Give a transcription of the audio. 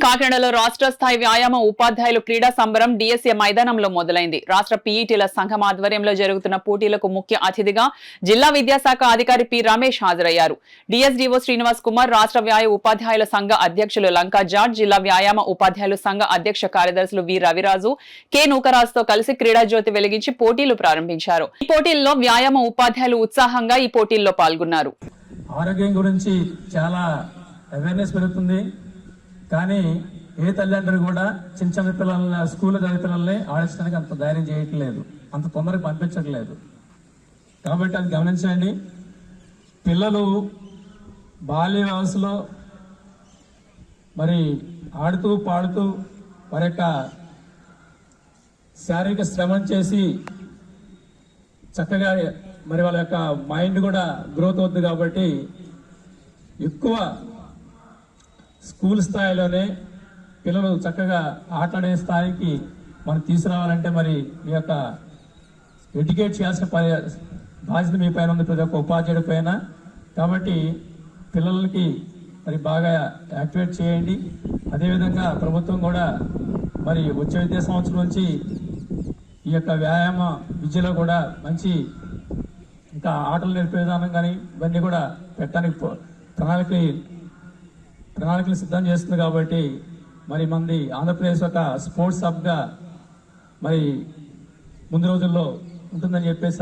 కాకినాడలో రాష్ట్ర స్థాయి వ్యాయామ ఉపాధ్యాయులు క్రీడా సంబరం డిఎస్ఏ మైదానంలో మొదలైంది. రాష్ట్ర పీఈటీల సంఘం ఆధ్వర్యంలో జరుగుతున్న పోటీలకు ముఖ్య అతిథిగా జిల్లా విద్యాశాఖ అధికారి పి రమేష్ హాజరయ్యారు. డిఎస్డీఓ శ్రీనివాస్ కుమార్, రాష్ట్ర వ్యాయామ ఉపాధ్యాయుల సంఘ అధ్యక్షులు లంకా జార్జ్, జిల్లా వ్యాయామ ఉపాధ్యాయుల సంఘ అధ్యక్ష కార్యదర్శులు వి రవిరాజు, కె నూకరాజుతో కలిసి క్రీడా జ్యోతి వెలిగించి పోటీలు ప్రారంభించారు. ఈ పోటీల్లో వ్యాయామ ఉపాధ్యాయులు ఉత్సాహంగా ఈ పోటీల్లో పాల్గొన్నారు. ఆరోగ్యం గురించి చాలా అవేర్నెస్ పెరుగుతుంది. కానీ ఏ తల్లిదండ్రులు కూడా చిన్న చిన్న పిల్లల్ని స్కూల్లో చదివే పిల్లల్ని ఆడించడానికి అంత ధైర్యం చేయట్లేదు, అంత తొందరగా పంపించట్లేదు. కాబట్టి అది గమనించండి. పిల్లలు బాల్య వయసులో మరి ఆడుతూ పాడుతూ వారి యొక్క శారీరక శ్రమం చేసి చక్కగా మరి వాళ్ళ యొక్క మైండ్ కూడా గ్రోత్ అవుతుంది. కాబట్టి ఎక్కువ స్కూల్ స్థాయిలోనే పిల్లలు చక్కగా ఆటలాడే స్థాయికి మనం తీసుకురావాలంటే మరి మీ యొక్క ఎడ్యుకేట్ చేయాల్సిన బాధ్యత మీ పైన ఉంది, ప్రతి ఒక్క ఉపాధ్యాయుడి పైన. కాబట్టి పిల్లలకి మరి బాగా యాక్టివేట్ చేయండి. అదేవిధంగా ప్రభుత్వం కూడా మరి వచ్చే విద్యా సంవత్సరం నుంచి ఈ యొక్క వ్యాయామ విద్యలో కూడా మంచి ఇంకా ఆటలు నేర్పే విధానం కానీ ఇవన్నీ కూడా పెట్టడానికి ప్రణాళికలు సిద్ధం చేస్తుంది. కాబట్టి మరి మంది ఆంధ్రప్రదేశ్ ఒక స్పోర్ట్స్ హబ్గా మరి ముందు రోజుల్లో ఉంటుందని చెప్పేసి